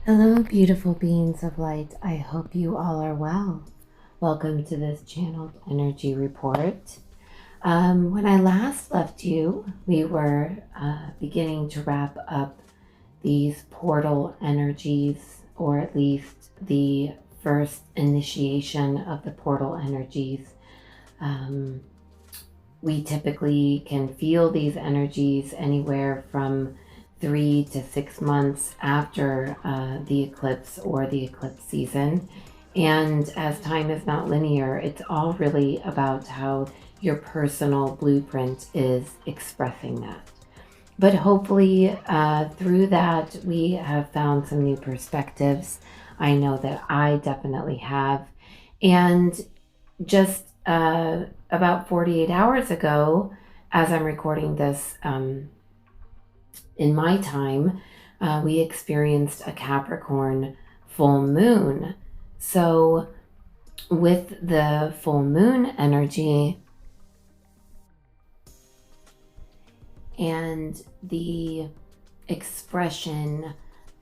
Hello, beautiful beings of light. I hope you all are well. Welcome to this channeled energy report. When I last left you, we were beginning to wrap up these portal energies, or at least the first initiation of the portal energies. We typically can feel these energies anywhere from 3 to 6 months after the eclipse or the eclipse season. And as time is not linear, it's all really about how your personal blueprint is expressing that. But hopefully, through that, we have found some new perspectives. I know that I definitely have. And just about 48 hours ago, as I'm recording this in my time, we experienced a Capricorn full moon. So, with the full moon energy and the expression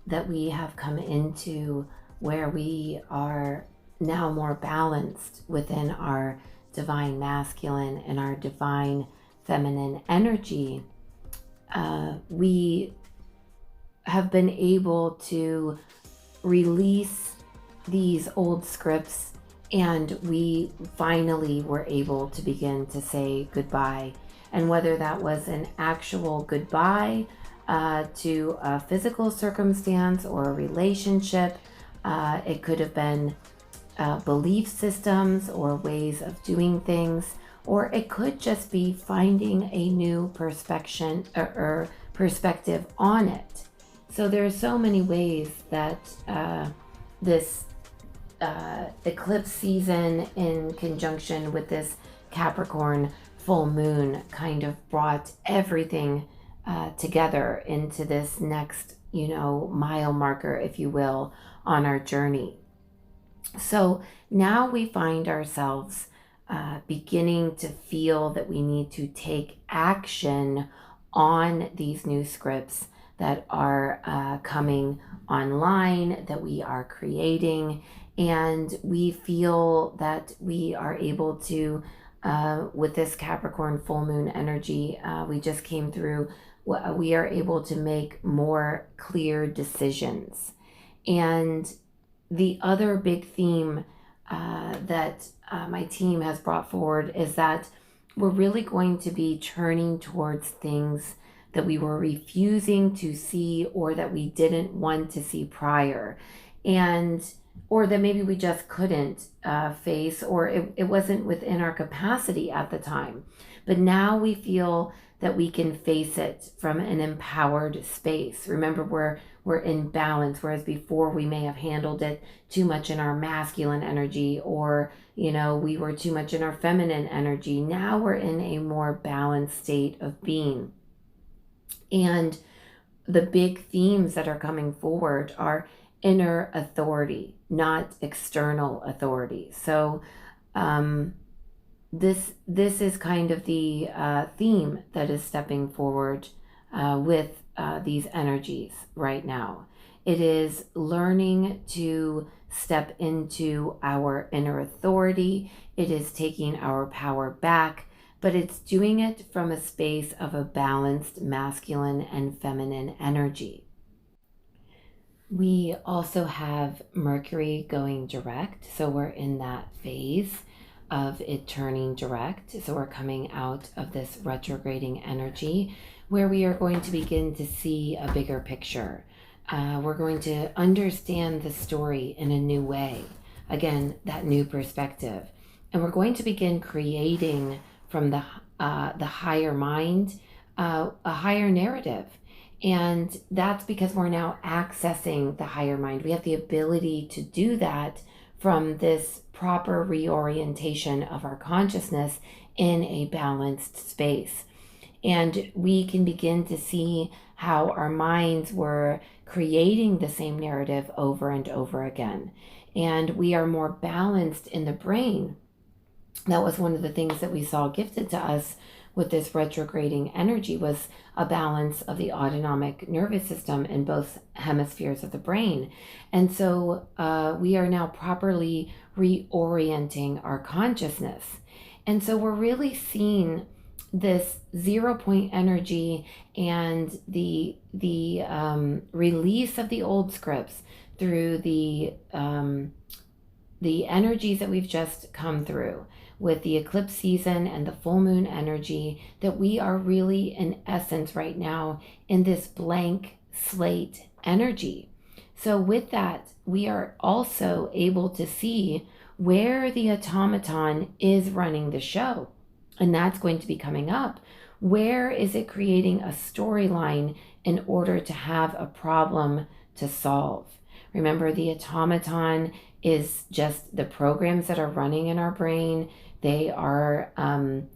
that we have come into, where we are now more balanced within our divine masculine and our divine feminine energy, we have been able to release these old scripts, and we finally were able to begin to say goodbye. And whether that was an actual goodbye to a physical circumstance or a relationship, it could have been belief systems or ways of doing things, or it could just be finding a new perspective on it. So there are so many ways that this eclipse season, in conjunction with this Capricorn full moon, kind of brought everything together into this next, mile marker, if you will, on our journey. So now we find ourselves beginning to feel that we need to take action on these new scripts that are coming online, that we are creating, and we feel that we are able to, with this Capricorn full moon energy, we just came through, we are able to make more clear decisions. And the other big theme that my team has brought forward is that we're really going to be turning towards things that we were refusing to see, or that we didn't want to see prior, or that maybe we just couldn't face, or it wasn't within our capacity at the time. But now we feel that we can face it from an empowered space. Remember, we're in balance, whereas before we may have handled it too much in our masculine energy, or we were too much in our feminine energy. Now we're in a more balanced state of being. And the big themes that are coming forward are inner authority, not external authority. So this is kind of the theme that is stepping forward with these energies right now. It is learning to step into our inner authority. It is taking our power back, but it's doing it from a space of a balanced masculine and feminine energy. We also have Mercury going direct, so we're in that phase of it turning direct. So we're coming out of this retrograding energy, where we are going to begin to see a bigger picture. We're going to understand the story in a new way. Again, that new perspective. And we're going to begin creating from the higher mind, a higher narrative. And that's because we're now accessing the higher mind. We have the ability to do that from this proper reorientation of our consciousness in a balanced space. And we can begin to see how our minds were creating the same narrative over and over again. And we are more balanced in the brain. That was one of the things that we saw gifted to us with this retrograding energy was a balance of the autonomic nervous system in both hemispheres of the brain. And so we are now properly reorienting our consciousness. And so we're really seeing this 0 point energy and the release of the old scripts through the energies that we've just come through with the eclipse season and the full moon energy, that we are really in essence right now in this blank slate energy. So with that, we are also able to see where the automaton is running the show. And that's going to be coming up. Where is it creating a storyline in order to have a problem to solve? Remember, the automaton is just the programs that are running in our brain. They are in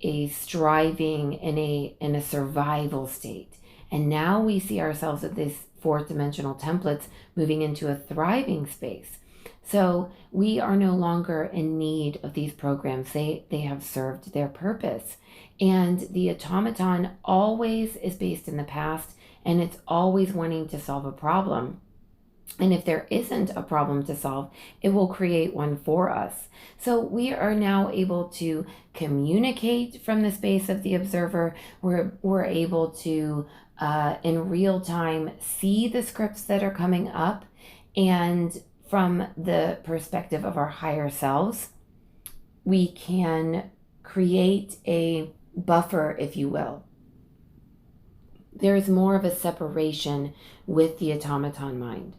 a striving, in a survival state. And now we see ourselves at this fourth dimensional templates moving into a thriving space. So we are no longer in need of these programs. They have served their purpose. And the automaton always is based in the past, and it's always wanting to solve a problem. And if there isn't a problem to solve, it will create one for us. So we are now able to communicate from the space of the observer. We're able to, in real time, see the scripts that are coming up. And from the perspective of our higher selves, we can create a buffer, if you will. There is more of a separation with the automaton mind.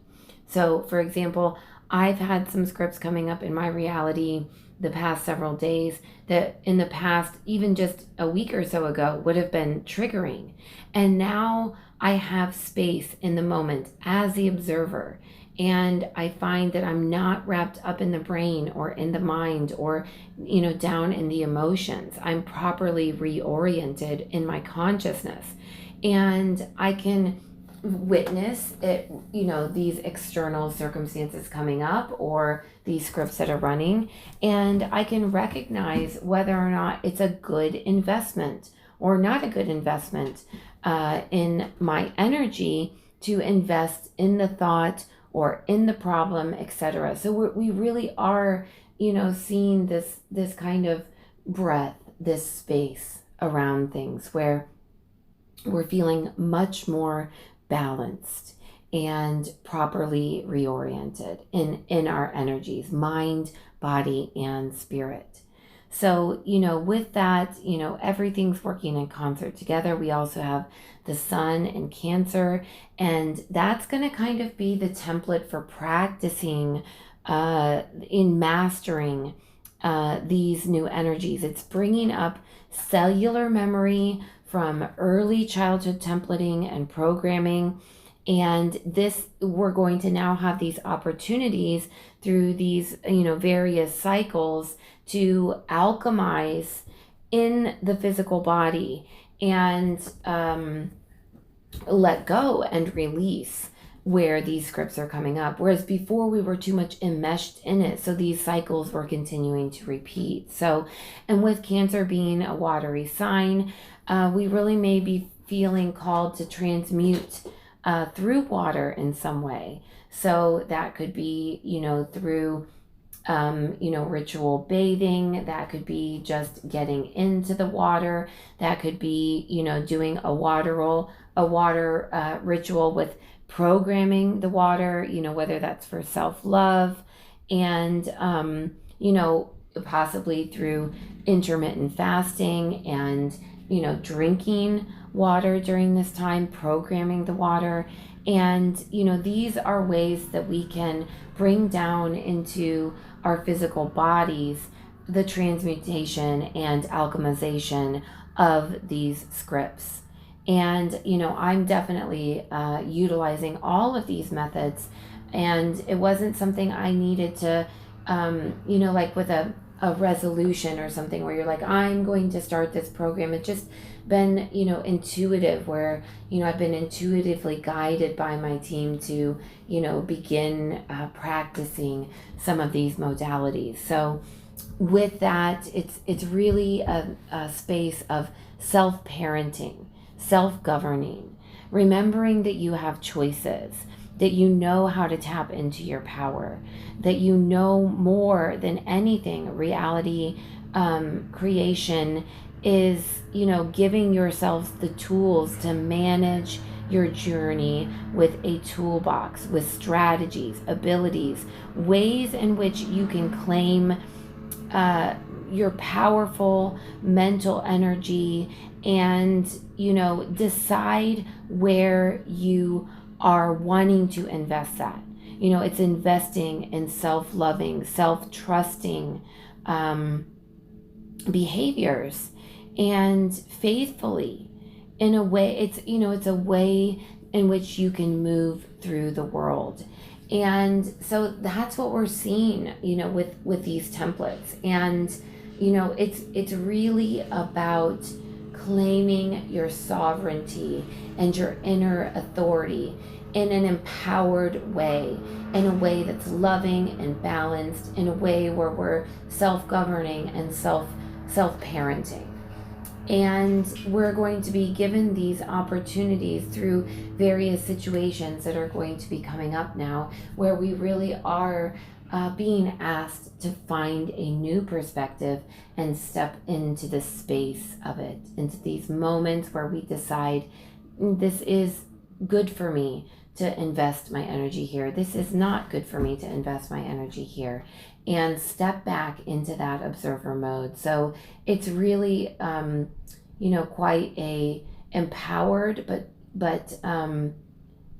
So, for example, I've had some scripts coming up in my reality the past several days that in the past, even just a week or so ago, would have been triggering. And now I have space in the moment as the observer. And I find that I'm not wrapped up in the brain or in the mind or, down in the emotions. I'm properly reoriented in my consciousness. And I can witness it, these external circumstances coming up or these scripts that are running, and I can recognize whether or not it's a good investment or not a good investment in my energy to invest in the thought or in the problem, etc. So we really are, seeing this kind of breath, this space around things where we're feeling much more balanced and properly reoriented in our energies, mind, body, and spirit. So, with that, everything's working in concert together. We also have the sun in Cancer, and that's going to kind of be the template for practicing in mastering these new energies. It's bringing up cellular memory from early childhood templating and programming. And we're going to now have these opportunities through these, various cycles to alchemize in the physical body and let go and release where these scripts are coming up. Whereas before we were too much enmeshed in it. So these cycles were continuing to repeat. So, and with Cancer being a watery sign, we really may be feeling called to transmute through water in some way. So that could be, through, ritual bathing. That could be just getting into the water. That could be, doing a water ritual with programming the water, whether that's for self-love and, possibly through intermittent fasting and, drinking water during this time, programming the water. And, these are ways that we can bring down into our physical bodies the transmutation and alchemization of these scripts. And, I'm definitely utilizing all of these methods. And it wasn't something I needed to, like with a resolution or something where you're like, I'm going to start this program. It's just been, intuitive where, I've been intuitively guided by my team to, begin practicing some of these modalities. So, with that, it's really a space of self-parenting, self-governing, remembering that you have choices, that you know how to tap into your power, that you know more than anything. Reality creation is, giving yourselves the tools to manage your journey with a toolbox, with strategies, abilities, ways in which you can claim your powerful mental energy and, decide where you are wanting to invest that. It's investing in self-loving, self-trusting behaviors, and faithfully, in a way. It's a way in which you can move through the world. And so that's what we're seeing, with these templates. And, it's really about claiming your sovereignty and your inner authority in an empowered way, in a way that's loving and balanced, in a way where we're self-governing and self-parenting. And we're going to be given these opportunities through various situations that are going to be coming up now, where we really are being asked to find a new perspective and step into the space of it, into these moments where we decide, this is good for me to invest my energy here. This is not good for me to invest my energy here, and step back into that observer mode. So it's really, quite a empowered but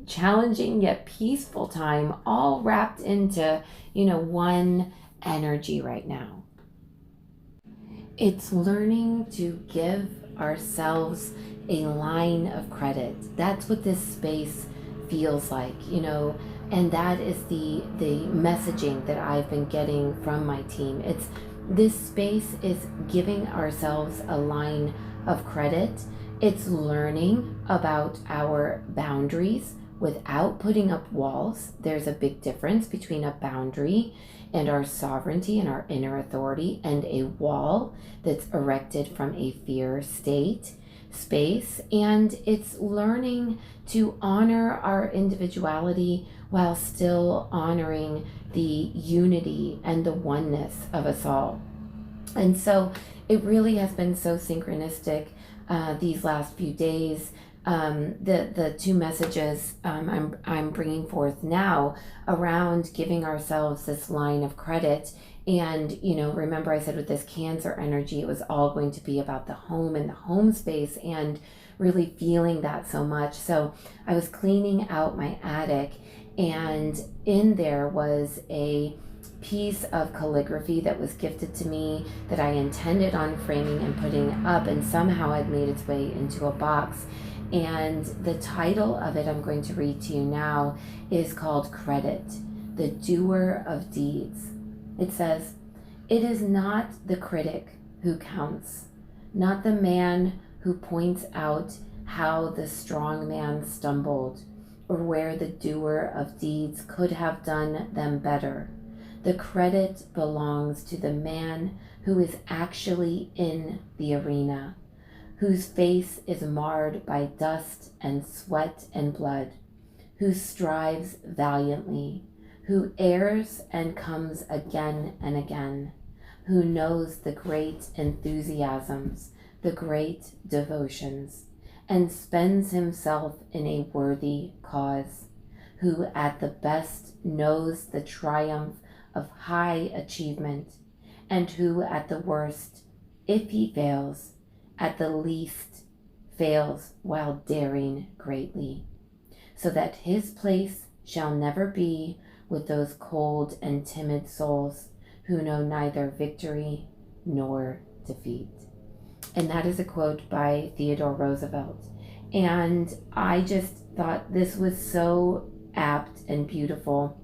challenging yet peaceful time, all wrapped into, one energy right now. It's learning to give ourselves a line of credit. That's what this space feels like, and that is the messaging that I've been getting from my team. This space is giving ourselves a line of credit. It's learning about our boundaries without putting up walls. There's a big difference between a boundary and our sovereignty and our inner authority, and a wall that's erected from a fear space. And it's learning to honor our individuality while still honoring the unity and the oneness of us all. And so it really has been so synchronistic these last few days. The two messages I'm bringing forth now around giving ourselves this line of credit. And, remember I said with this Cancer energy, it was all going to be about the home and the home space, and really feeling that so much. So I was cleaning out my attic, and in there was a piece of calligraphy that was gifted to me that I intended on framing and putting up, and somehow it made its way into a box. And the title of it, I'm going to read to you now, is called Critic, the Doer of Deeds. It says, "It is not the critic who counts, not the man who points out how the strong man stumbled, or where the doer of deeds could have done them better. The credit belongs to the man who is actually in the arena, whose face is marred by dust and sweat and blood, who strives valiantly, who errs and comes again and again, who knows the great enthusiasms, the great devotions, and spends himself in a worthy cause, who at the best knows the triumph of high achievement, and who at the worst, if he fails, at the least fails while daring greatly, so that his place shall never be with those cold and timid souls who know neither victory nor defeat." And that is a quote by Theodore Roosevelt. And I just thought this was so apt and beautiful,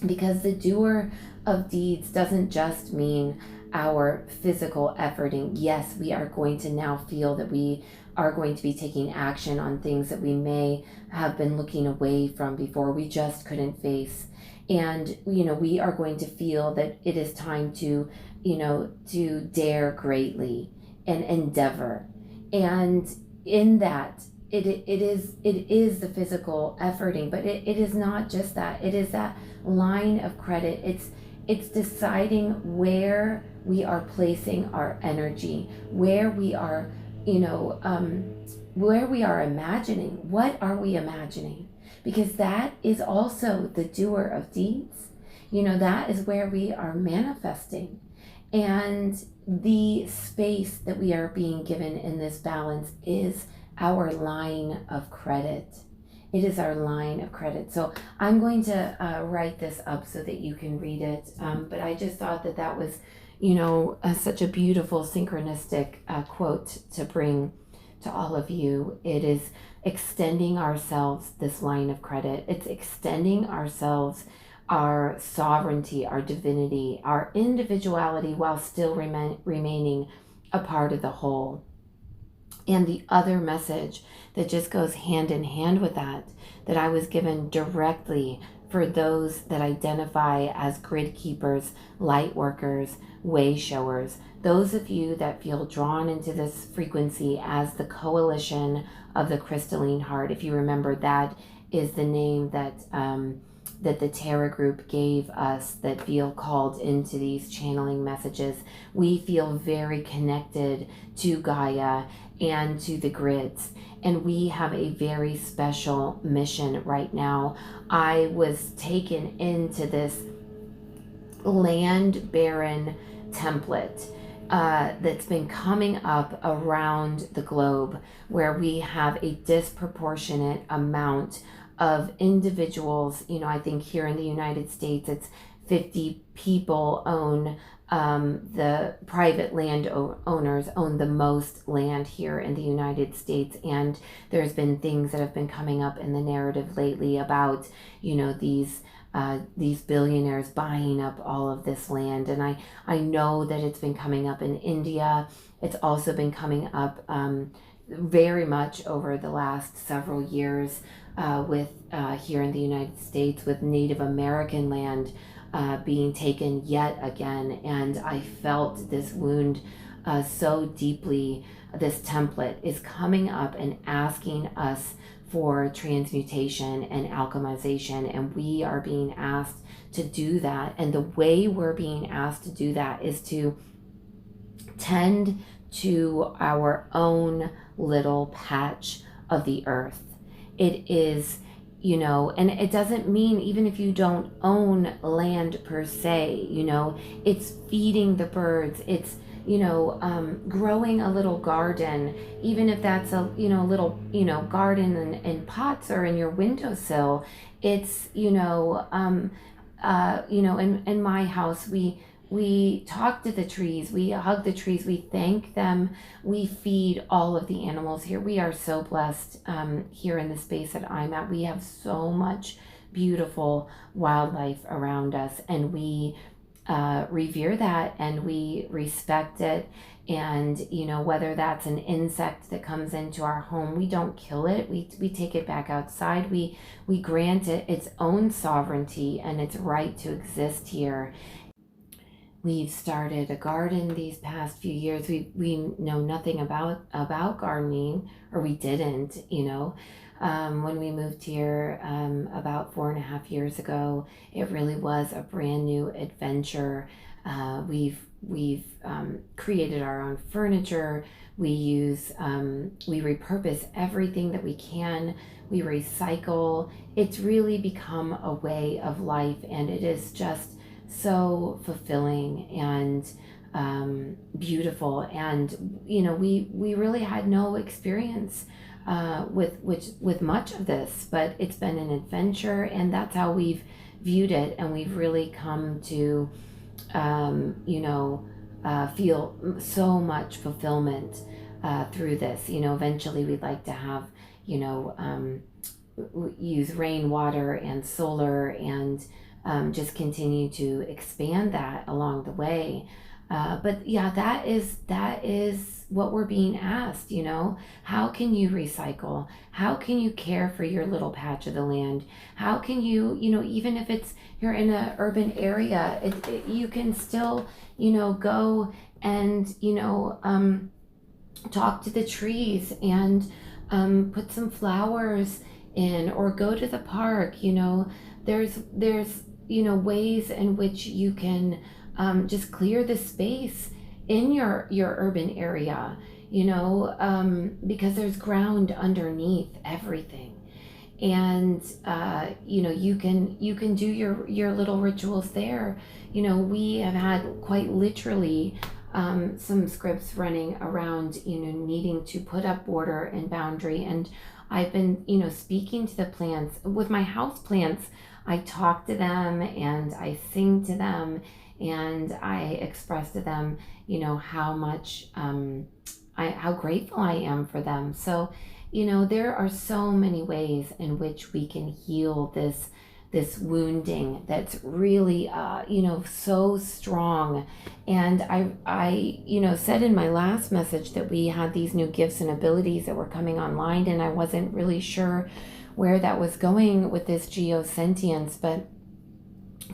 because the doer of deeds doesn't just mean our physical efforting. Yes, we are going to now feel that we are going to be taking action on things that we may have been looking away from before, we just couldn't face. And, we are going to feel that it is time to, to dare greatly and endeavor. And in that, it is the physical efforting, but it is not just that. It is that line of credit. It's deciding where we are placing our energy, where we are, where we are imagining. What are we imagining? Because that is also the doer of deeds. That is where we are manifesting. And the space that we are being given in this balance is our line of credit. It is our line of credit. So I'm going to write this up so that you can read it. But I just thought that was, such a beautiful synchronistic quote to bring to all of you. It is extending ourselves this line of credit. It's extending ourselves our sovereignty, our divinity, our individuality, while still remaining a part of the whole. And the other message that just goes hand in hand with that I was given directly for those that identify as Gridkeepers, light workers, Wayshowers, those of you that feel drawn into this frequency as the coalition of the crystalline heart. If you remember, that is the name that the Terra group gave us, that feel called into these channeling messages. We feel very connected to Gaia and to the grids, and we have a very special mission right now. I was taken into this land baron template that's been coming up around the globe, where we have a disproportionate amount of individuals. I think here in the United States, it's 50 people own, the private land owners own the most land here in the United States. And there's been things that have been coming up in the narrative lately about, these billionaires buying up all of this land. And I know that it's been coming up in India. It's also been coming up very much over the last several years with here in the United States, with Native American land being taken yet again. And I felt this wound so deeply. This template is coming up and asking us for transmutation and alchemization, and we are being asked to do that. And the way we're being asked to do that is to tend to our own little patch of the earth. It is, and it doesn't mean, even if you don't own land per se, it's feeding the birds, it's growing a little garden, even if that's a little garden in pots or in your windowsill. It's in my house, we talk to the trees, we hug the trees, we thank them, we feed all of the animals here. We are so blessed here in the space that I'm at. We have so much beautiful wildlife around us, and we revere that and we respect it. And whether that's an insect that comes into our home, we don't kill it, we take it back outside, we grant it its own sovereignty and its right to exist here. We've started a garden these past few years. We know nothing about gardening, or we didn't, when we moved here about 4.5 years ago. It really was a brand new adventure. We've created our own furniture. We repurpose everything that we can. We recycle. It's really become a way of life, and it is just so fulfilling and beautiful. And we really had no experience with much of this, but it's been an adventure, and that's how we've viewed it. And we've really come to feel so much fulfillment through this. Eventually we'd like to have use rainwater and solar, and just continue to expand that along the way. But yeah, that is what we're being asked, how can you recycle? How can you care for your little patch of the land? How can you, even if you're in an urban area, you can still, go and, talk to the trees and put some flowers in, or go to the park. There's ways in which you can just clear the space in your urban area, because there's ground underneath everything. And you can do your little rituals there. We have had quite literally some scripts running around, needing to put up border and boundary. And I've been, speaking to the plants. With my house plants, I talk to them and I sing to them, and I express to them, how much how grateful I am for them. So, there are so many ways in which we can heal this wounding that's really so strong. And I said in my last message that we had these new gifts and abilities that were coming online, and I wasn't really sure where that was going with this geosentience. But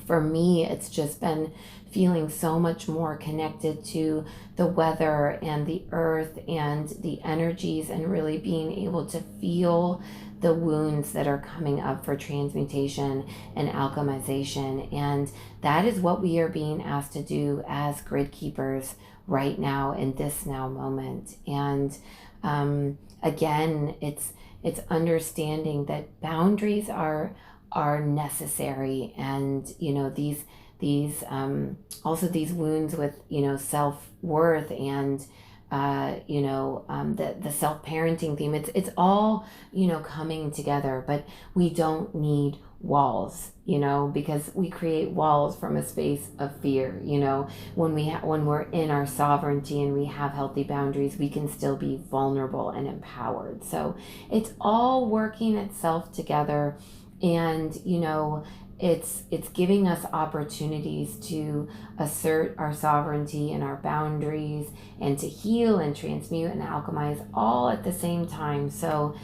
for me, it's just been feeling so much more connected to the weather and the earth and the energies, and really being able to feel the wounds that are coming up for transmutation and alchemization. And that is what we are being asked to do as grid keepers right now in this now moment. And again, it's understanding that boundaries are necessary. And these also these wounds with self-worth and the self-parenting theme, it's all coming together. But we don't need walls, because we create walls from a space of fear. When we're in our sovereignty and we have healthy boundaries, we can still be vulnerable and empowered. So it's all working itself together. And it's giving us opportunities to assert our sovereignty and our boundaries, and to heal and transmute and alchemize all at the same time. So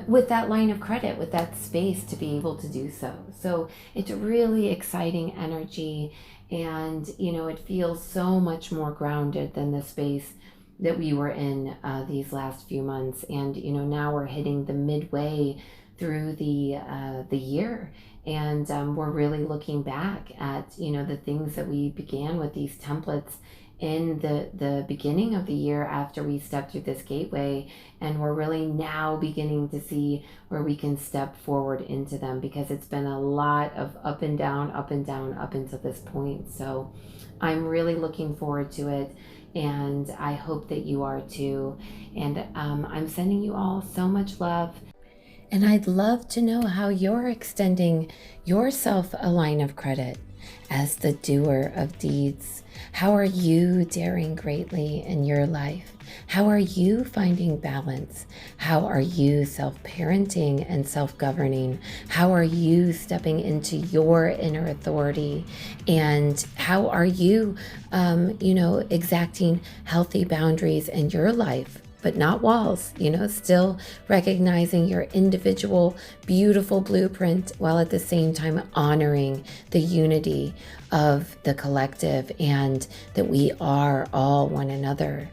with that line of credit, with that space to be able to do so. So it's really exciting energy, and it feels so much more grounded than the space that we were in these last few months. And now we're hitting the midway through the year, and we're really looking back at the things that we began with, these templates in the beginning of the year after we stepped through this gateway. And we're really now beginning to see where we can step forward into them, because it's been a lot of up and down up until this point. So I'm really looking forward to it, and I hope that you are too. And I'm sending you all so much love. And I'd love to know how you're extending yourself a line of credit as the doer of deeds. How are you daring greatly in your life? How are you finding balance? How are you self-parenting and self-governing? How are you stepping into your inner authority? And how are you, exacting healthy boundaries in your life? But not walls, still recognizing your individual beautiful blueprint, while at the same time honoring the unity of the collective, and that we are all one another.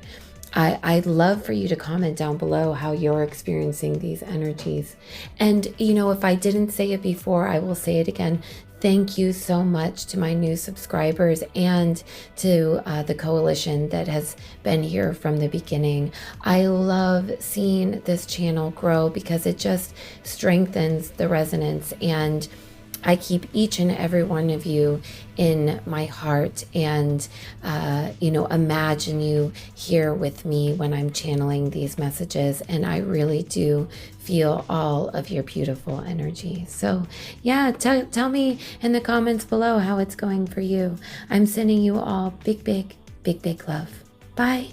I'd love for you to comment down below how you're experiencing these energies. And, if I didn't say it before, I will say it again. Thank you so much to my new subscribers, and to the coalition that has been here from the beginning. I love seeing this channel grow, because it just strengthens the resonance, and I keep each and every one of you in my heart, and imagine you here with me when I'm channeling these messages. And I really do feel all of your beautiful energy. So yeah, tell me in the comments below how it's going for you. I'm sending you all big love. Bye.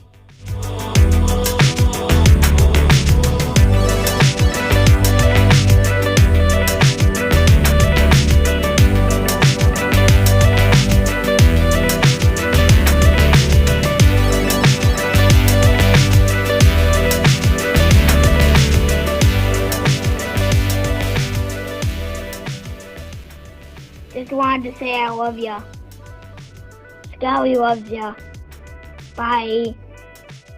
to say I love ya. Scally loves ya. Bye.